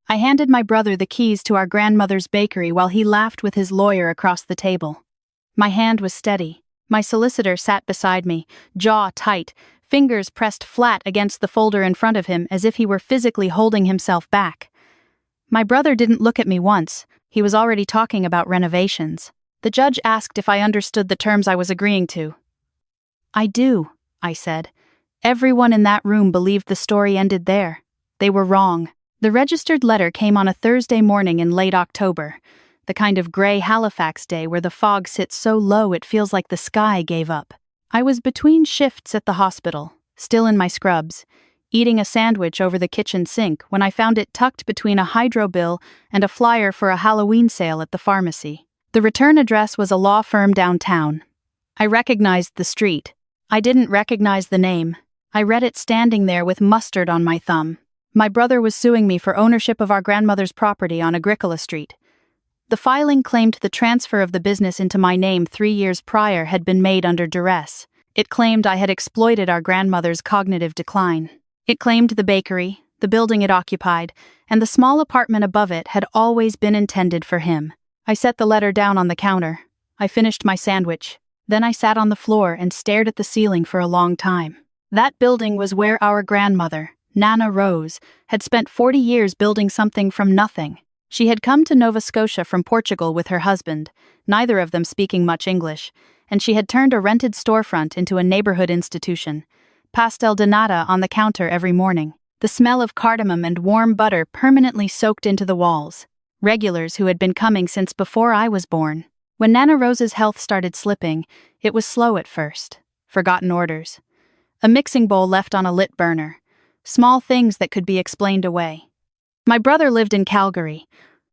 I handed my brother the keys to our grandmother's bakery while he laughed with his lawyer across the table. My hand was steady. My solicitor sat beside me, jaw tight, fingers pressed flat against the folder in front of him as if he were physically holding himself back. My brother didn't look at me once. He was already talking about renovations. The judge asked if I understood the terms I was agreeing to. "I do," I said. Everyone in that room believed the story ended there. They were wrong. The registered letter came on a Thursday morning in late October, the kind of gray Halifax day where the fog sits so low it feels like the sky gave up. I was between shifts at the hospital, still in my scrubs, eating a sandwich over the kitchen sink when I found it tucked between a hydro bill and a flyer for a Halloween sale at the pharmacy. The return address was a law firm downtown. I recognized the street. I didn't recognize the name. I read it standing there with mustard on my thumb. My brother was suing me for ownership of our grandmother's property on Agricola Street. The filing claimed the transfer of the business into my name 3 years prior had been made under duress. It claimed I had exploited our grandmother's cognitive decline. It claimed the bakery, the building it occupied, and the small apartment above it had always been intended for him. I set the letter down on the counter. I finished my sandwich. Then I sat on the floor and stared at the ceiling for a long time. That building was where our grandmother, Nana Rose, had spent 40 years building something from nothing. She had come to Nova Scotia from Portugal with her husband, neither of them speaking much English, and she had turned a rented storefront into a neighborhood institution. Pastel de nata on the counter every morning, the smell of cardamom and warm butter permanently soaked into the walls. Regulars who had been coming since before I was born. When Nana Rose's health started slipping, it was slow at first. Forgotten orders. A mixing bowl left on a lit burner. Small things that could be explained away. My brother lived in Calgary.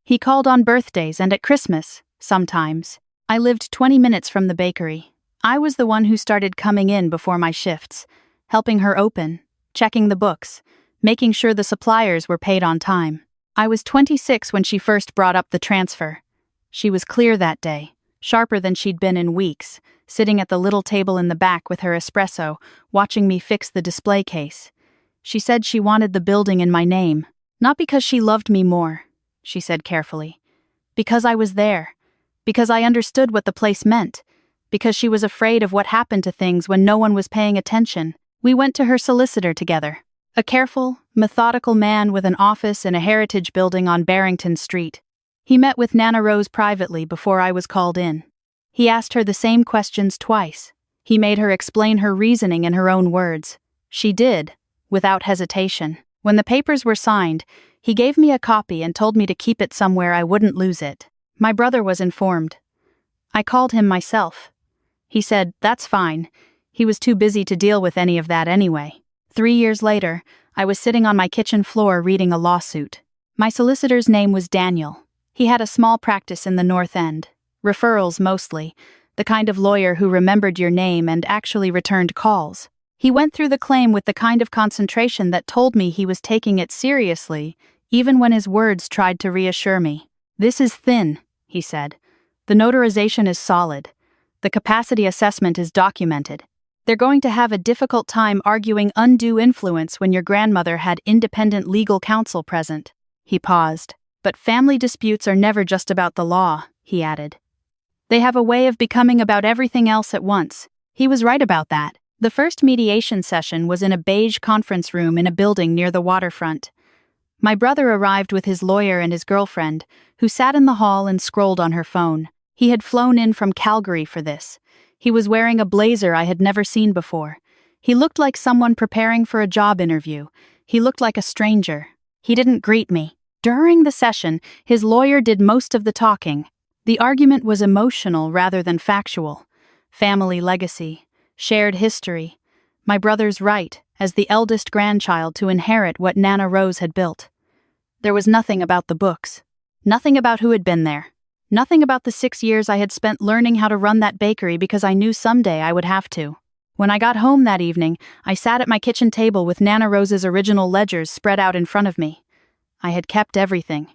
He called on birthdays and at Christmas, sometimes. I lived 20 minutes from the bakery. I was the one who started coming in before my shifts, helping her open, checking the books, making sure the suppliers were paid on time. I was 26 when she first brought up the transfer. She was clear that day, sharper than she'd been in weeks, sitting at the little table in the back with her espresso, watching me fix the display case. She said she wanted the building in my name, not because she loved me more, she said carefully. Because I was there. Because I understood what the place meant. Because she was afraid of what happened to things when no one was paying attention. We went to her solicitor together. A careful, methodical man with an office in a heritage building on Barrington Street. He met with Nana Rose privately before I was called in. He asked her the same questions twice. He made her explain her reasoning in her own words. She did, without hesitation. When the papers were signed, he gave me a copy and told me to keep it somewhere I wouldn't lose it. My brother was informed. I called him myself. He said, "That's fine." He was too busy to deal with any of that anyway. 3 years later, I was sitting on my kitchen floor reading a lawsuit. My solicitor's name was Daniel. He had a small practice in the North End. Referrals mostly, the kind of lawyer who remembered your name and actually returned calls. He went through the claim with the kind of concentration that told me he was taking it seriously, even when his words tried to reassure me. "This is thin," he said. "The notarization is solid. The capacity assessment is documented. They're going to have a difficult time arguing undue influence when your grandmother had independent legal counsel present." He paused. "But family disputes are never just about the law," he added. "They have a way of becoming about everything else at once." He was right about that. The first mediation session was in a beige conference room in a building near the waterfront. My brother arrived with his lawyer and his girlfriend, who sat in the hall and scrolled on her phone. He had flown in from Calgary for this. He was wearing a blazer I had never seen before. He looked like someone preparing for a job interview. He looked like a stranger. He didn't greet me. During the session, his lawyer did most of the talking. The argument was emotional rather than factual. Family legacy, shared history. My brother's right, as the eldest grandchild, to inherit what Nana Rose had built. There was nothing about the books. Nothing about who had been there. Nothing about the 6 years I had spent learning how to run that bakery because I knew someday I would have to. When I got home that evening, I sat at my kitchen table with Nana Rose's original ledgers spread out in front of me. I had kept everything.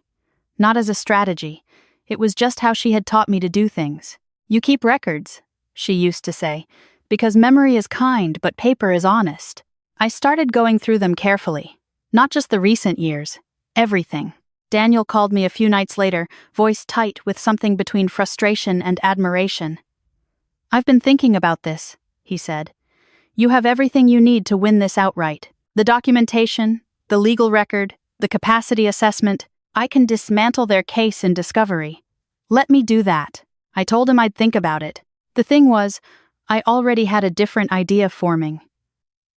Not as a strategy. It was just how she had taught me to do things. "You keep records," she used to say, "because memory is kind, but paper is honest." I started going through them carefully. Not just the recent years. Everything. Daniel called me a few nights later, voice tight with something between frustration and admiration. "I've been thinking about this," he said. "You have everything you need to win this outright. The documentation, the legal record, the capacity assessment. I can dismantle their case in discovery. Let me do that." I told him I'd think about it. The thing was, I already had a different idea forming.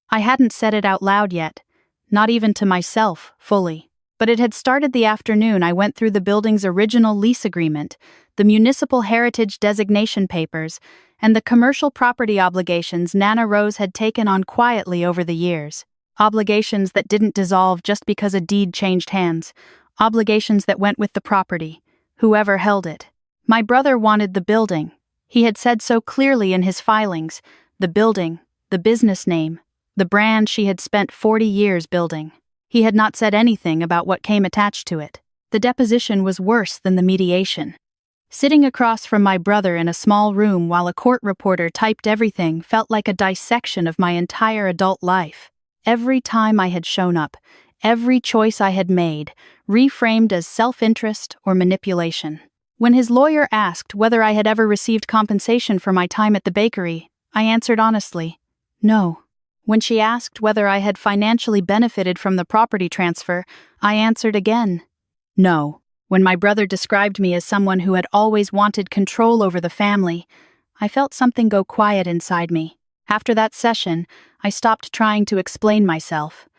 I hadn't said it out loud yet, not even to myself, fully. But it had started the afternoon I went through the building's original lease agreement, the municipal heritage designation papers, and the commercial property obligations Nana Rose had taken on quietly over the years. Obligations that didn't dissolve just because a deed changed hands. Obligations that went with the property, whoever held it. My brother wanted the building. He had said so clearly in his filings, the building, the business name, the brand she had spent 40 years building. He had not said anything about what came attached to it. The deposition was worse than the mediation. Sitting across from my brother in a small room while a court reporter typed everything felt like a dissection of my entire adult life. Every time I had shown up, every choice I had made, reframed as self-interest or manipulation. When his lawyer asked whether I had ever received compensation for my time at the bakery, I answered honestly, no. When she asked whether I had financially benefited from the property transfer, I answered again, no. When my brother described me as someone who had always wanted control over the family, I felt something go quiet inside me. After that session, I stopped trying to explain myself.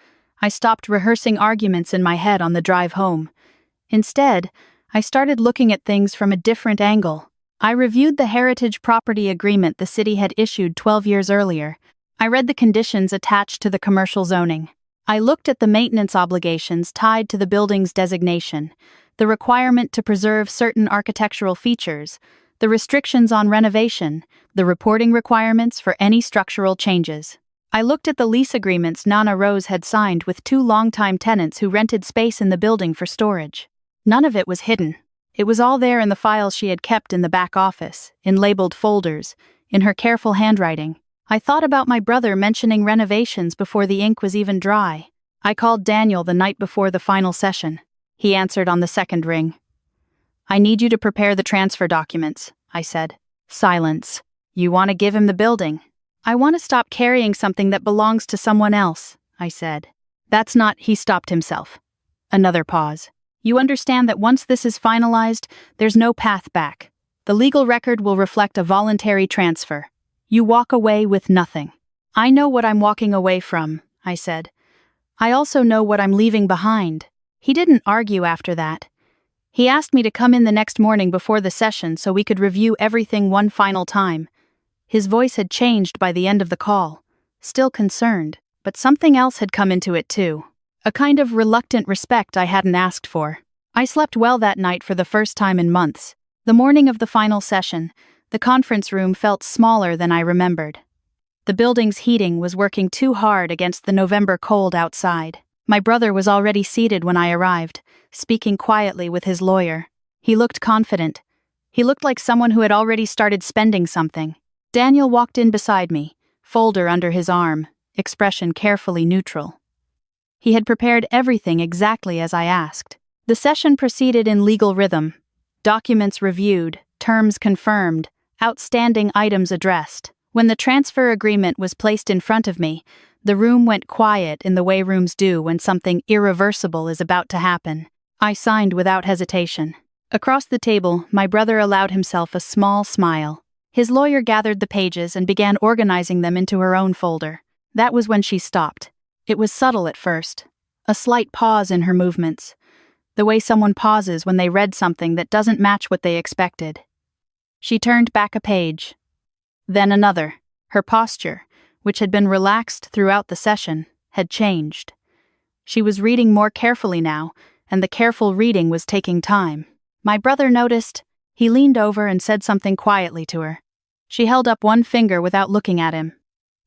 I stopped rehearsing arguments in my head on the drive home. Instead, I started looking at things from a different angle. I reviewed the heritage property agreement the city had issued 12 years earlier. I read the conditions attached to the commercial zoning. I looked at the maintenance obligations tied to the building's designation, the requirement to preserve certain architectural features, the restrictions on renovation, the reporting requirements for any structural changes. I looked at the lease agreements Nana Rose had signed with 2 longtime tenants who rented space in the building for storage. None of it was hidden. It was all there in the files she had kept in the back office, in labeled folders, in her careful handwriting. I thought about my brother mentioning renovations before the ink was even dry. I called Daniel the night before the final session. He answered on the second ring. "I need you to prepare the transfer documents," I said. Silence. "You want to give him the building?" "I want to stop carrying something that belongs to someone else," I said. "That's not," he stopped himself. Another pause. "You understand that once this is finalized, there's no path back. The legal record will reflect a voluntary transfer. You walk away with nothing." "I know what I'm walking away from," I said. "I also know what I'm leaving behind." He didn't argue after that. He asked me to come in the next morning before the session so we could review everything one final time. His voice had changed by the end of the call. Still concerned, but something else had come into it too. A kind of reluctant respect I hadn't asked for. I slept well that night for the first time in months. The morning of the final session, the conference room felt smaller than I remembered. The building's heating was working too hard against the November cold outside. My brother was already seated when I arrived, speaking quietly with his lawyer. He looked confident. He looked like someone who had already started spending something. Daniel walked in beside me, folder under his arm, expression carefully neutral. He had prepared everything exactly as I asked. The session proceeded in legal rhythm. Documents reviewed, terms confirmed, outstanding items addressed. When the transfer agreement was placed in front of me, the room went quiet in the way rooms do when something irreversible is about to happen. I signed without hesitation. Across the table, my brother allowed himself a small smile. His lawyer gathered the pages and began organizing them into her own folder. That was when she stopped. It was subtle at first. A slight pause in her movements. The way someone pauses when they read something that doesn't match what they expected. She turned back a page. Then another. Her posture, which had been relaxed throughout the session, had changed. She was reading more carefully now, and the careful reading was taking time. My brother noticed. He leaned over and said something quietly to her. She held up one finger without looking at him.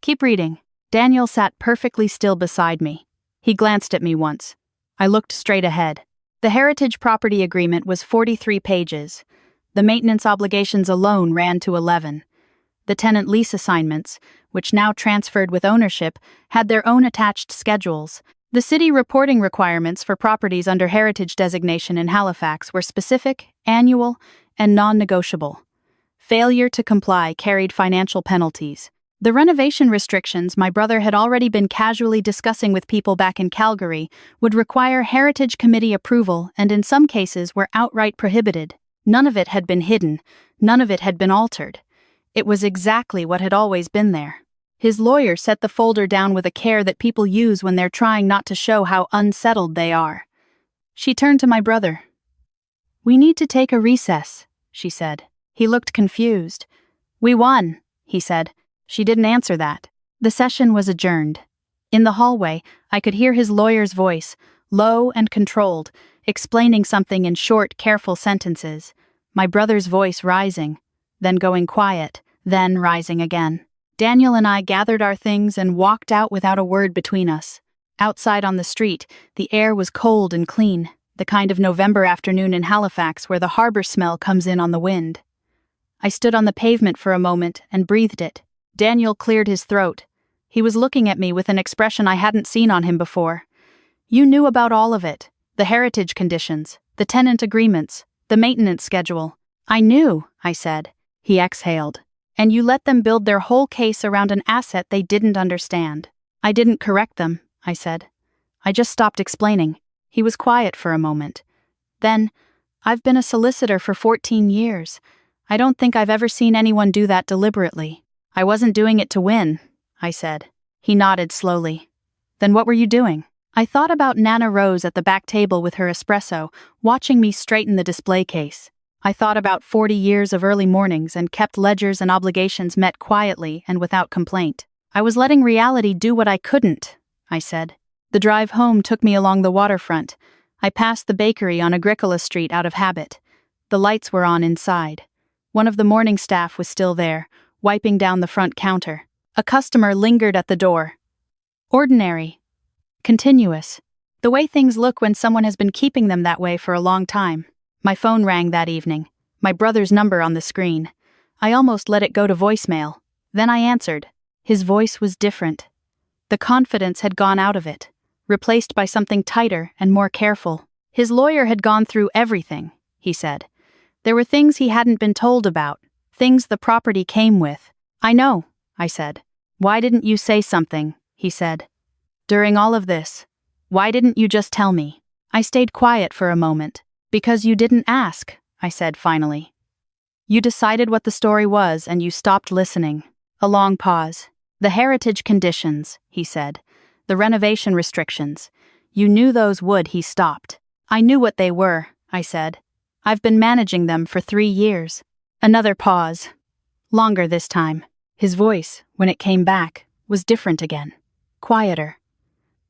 "Keep reading." Daniel sat perfectly still beside me. He glanced at me once. I looked straight ahead. The heritage property agreement was 43 pages. The maintenance obligations alone ran to 11. The tenant lease assignments, which now transferred with ownership, had their own attached schedules. The city reporting requirements for properties under heritage designation in Halifax were specific, annual, and non-negotiable. Failure to comply carried financial penalties. The renovation restrictions my brother had already been casually discussing with people back in Calgary would require Heritage Committee approval and in some cases were outright prohibited. None of it had been hidden, none of it had been altered. It was exactly what had always been there. His lawyer set the folder down with a care that people use when they're trying not to show how unsettled they are. She turned to my brother. "We need to take a recess," she said. He looked confused. "We won," he said. She didn't answer that. The session was adjourned. In the hallway, I could hear his lawyer's voice, low and controlled, explaining something in short, careful sentences. My brother's voice rising, then going quiet, then rising again. Daniel and I gathered our things and walked out without a word between us. Outside on the street, the air was cold and clean, the kind of November afternoon in Halifax where the harbor smell comes in on the wind. I stood on the pavement for a moment and breathed it. Daniel cleared his throat. He was looking at me with an expression I hadn't seen on him before. "You knew about all of it. The heritage conditions, the tenant agreements, the maintenance schedule." "I knew," I said. He exhaled. "And you let them build their whole case around an asset they didn't understand." "I didn't correct them," I said. "I just stopped explaining." He was quiet for a moment. Then, "I've been a solicitor for 14 years. I don't think I've ever seen anyone do that deliberately." "I wasn't doing it to win," I said. He nodded slowly. "Then what were you doing?" I thought about Nana Rose at the back table with her espresso, watching me straighten the display case. I thought about 40 years of early mornings and kept ledgers and obligations met quietly and without complaint. "I was letting reality do what I couldn't," I said. The drive home took me along the waterfront. I passed the bakery on Agricola Street out of habit. The lights were on inside. One of the morning staff was still there, wiping down the front counter. A customer lingered at the door. Ordinary. Continuous. The way things look when someone has been keeping them that way for a long time. My phone rang that evening, my brother's number on the screen. I almost let it go to voicemail. Then I answered. His voice was different. The confidence had gone out of it, replaced by something tighter and more careful. His lawyer had gone through everything, he said. There were things he hadn't been told about, things the property came with. "I know," I said. "Why didn't you say something?" he said. "During all of this, why didn't you just tell me?" I stayed quiet for a moment. "Because you didn't ask," I said finally. "You decided what the story was and you stopped listening." A long pause. "The heritage conditions," he said. "The renovation restrictions. You knew those would," he stopped. "I knew what they were," I said. "I've been managing them for 3 years." Another pause. Longer this time. His voice, when it came back, was different again. Quieter.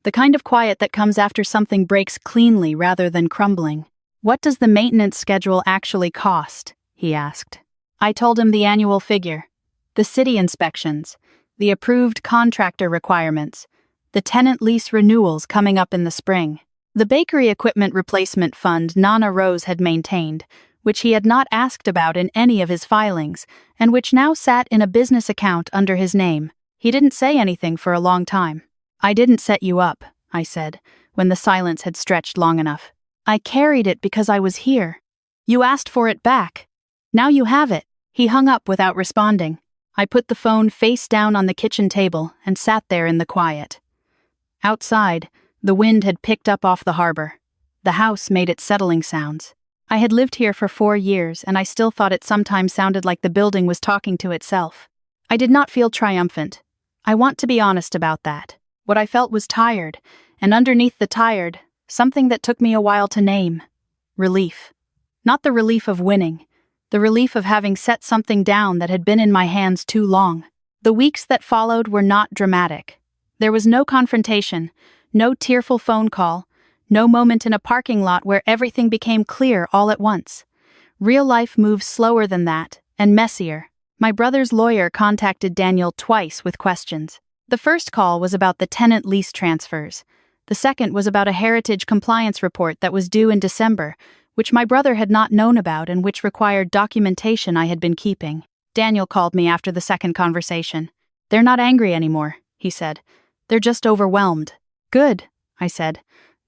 The kind of quiet that comes after something breaks cleanly rather than crumbling. "What does the maintenance schedule actually cost?" he asked. I told him the annual figure. The city inspections. The approved contractor requirements. The tenant lease renewals coming up in the spring. The bakery equipment replacement fund Nana Rose had maintained, which he had not asked about in any of his filings, and which now sat in a business account under his name. He didn't say anything for a long time. "I didn't set you up," I said, when the silence had stretched long enough. "I carried it because I was here. You asked for it back. Now you have it." He hung up without responding. I put the phone face down on the kitchen table and sat there in the quiet. Outside, the wind had picked up off the harbor. The house made its settling sounds. I had lived here for 4 years, and I still thought it sometimes sounded like the building was talking to itself. I did not feel triumphant. I want to be honest about that. What I felt was tired, and underneath the tired, something that took me a while to name. Relief. Not the relief of winning. The relief of having set something down that had been in my hands too long. The weeks that followed were not dramatic. There was no confrontation, no tearful phone call, no moment in a parking lot where everything became clear all at once. Real life moves slower than that, and messier. My brother's lawyer contacted Daniel twice with questions. The first call was about the tenant lease transfers. The second was about a heritage compliance report that was due in December, which my brother had not known about and which required documentation I had been keeping. Daniel called me after the second conversation. "They're not angry anymore," he said. "They're just overwhelmed." "Good," I said.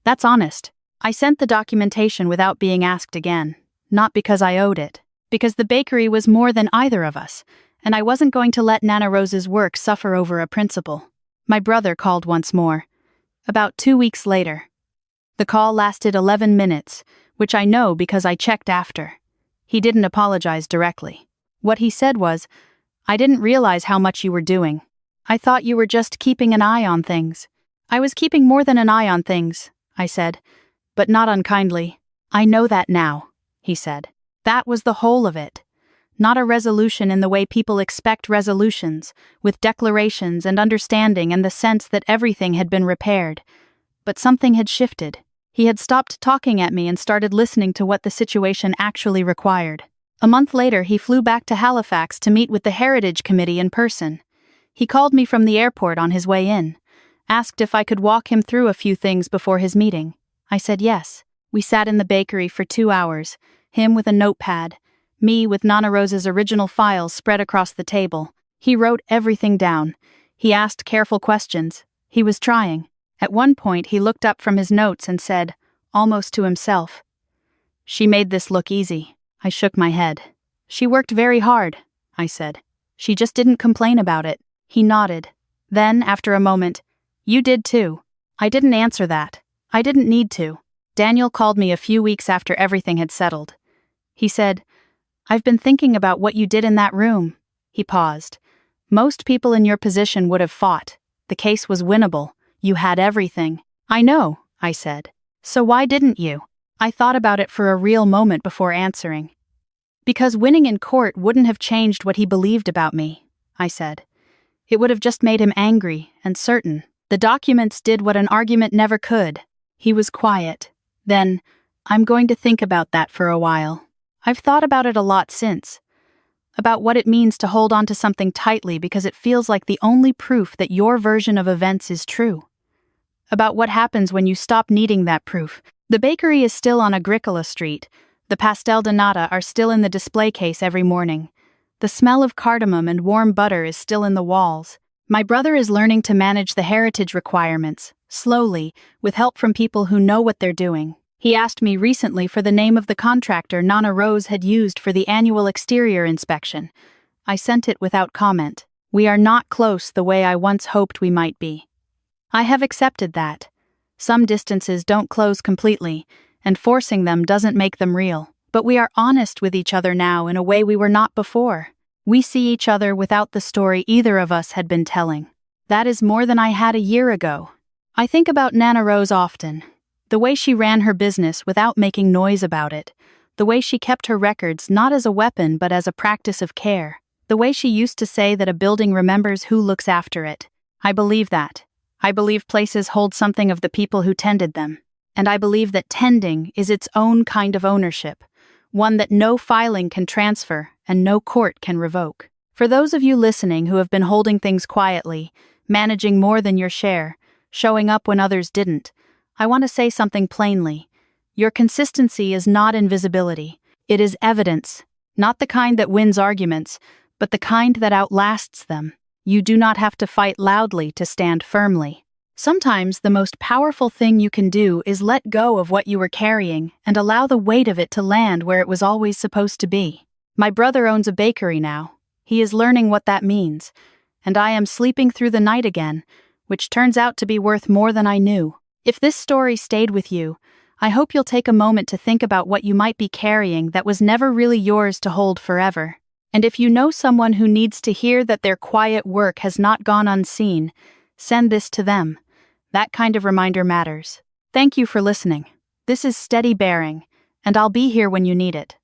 That's honest. I sent the documentation without being asked again. Not because I owed it. Because the bakery was more than either of us, and I wasn't going to let Nana Rose's work suffer over a principle. My brother called once more. About 2 weeks later. The call lasted 11 minutes, which I know because I checked after. He didn't apologize directly. What he said was, I didn't realize how much you were doing. I thought you were just keeping an eye on things. I was keeping more than an eye on things, I said, but not unkindly. I know that now, he said. That was the whole of it. Not a resolution in the way people expect resolutions, with declarations and understanding and the sense that everything had been repaired. But something had shifted. He had stopped talking at me and started listening to what the situation actually required. A month later, he flew back to Halifax to meet with the Heritage Committee in person. He called me from the airport on his way in, asked if I could walk him through a few things before his meeting. I said yes. We sat in the bakery for 2 hours, him with a notepad, me with Nana Rose's original files spread across the table. He wrote everything down. He asked careful questions. He was trying. At one point, he looked up from his notes and said, almost to himself, "She made this look easy." I shook my head. "She worked very hard," I said. "She just didn't complain about it." He nodded. Then, after a moment, "You did too." I didn't answer that. I didn't need to. Daniel called me a few weeks after everything had settled. He said, "I've been thinking about what you did in that room." He paused. "Most people in your position would have fought. The case was winnable. You had everything." "I know," I said. "So why didn't you?" I thought about it for a real moment before answering. "Because winning in court wouldn't have changed what he believed about me," I said. "It would have just made him angry and certain. The documents did what an argument never could." He was quiet. Then, "I'm going to think about that for a while. I've thought about it a lot since. About what it means to hold on to something tightly because it feels like the only proof that your version of events is true. About what happens when you stop needing that proof. The bakery is still on Agricola Street. The pastel de nata are still in the display case every morning. The smell of cardamom and warm butter is still in the walls. My brother is learning to manage the heritage requirements, slowly, with help from people who know what they're doing. He asked me recently for the name of the contractor Nana Rose had used for the annual exterior inspection. I sent it without comment. We are not close the way I once hoped we might be. I have accepted that. Some distances don't close completely, and forcing them doesn't make them real. But we are honest with each other now in a way we were not before. We see each other without the story either of us had been telling. That is more than I had a year ago. I think about Nana Rose often. The way she ran her business without making noise about it. The way she kept her records not as a weapon but as a practice of care. The way she used to say that a building remembers who looks after it. I believe that. I believe places hold something of the people who tended them. And I believe that tending is its own kind of ownership, one that no filing can transfer and no court can revoke. For those of you listening who have been holding things quietly, managing more than your share, showing up when others didn't, I want to say something plainly. Your consistency is not invisibility. It is evidence, not the kind that wins arguments, but the kind that outlasts them. You do not have to fight loudly to stand firmly. Sometimes the most powerful thing you can do is let go of what you were carrying and allow the weight of it to land where it was always supposed to be. My brother owns a bakery now. He is learning what that means. And I am sleeping through the night again, which turns out to be worth more than I knew. If this story stayed with you, I hope you'll take a moment to think about what you might be carrying that was never really yours to hold forever. And if you know someone who needs to hear that their quiet work has not gone unseen, send this to them. That kind of reminder matters. Thank you for listening. This is Steady Bearing, and I'll be here when you need it.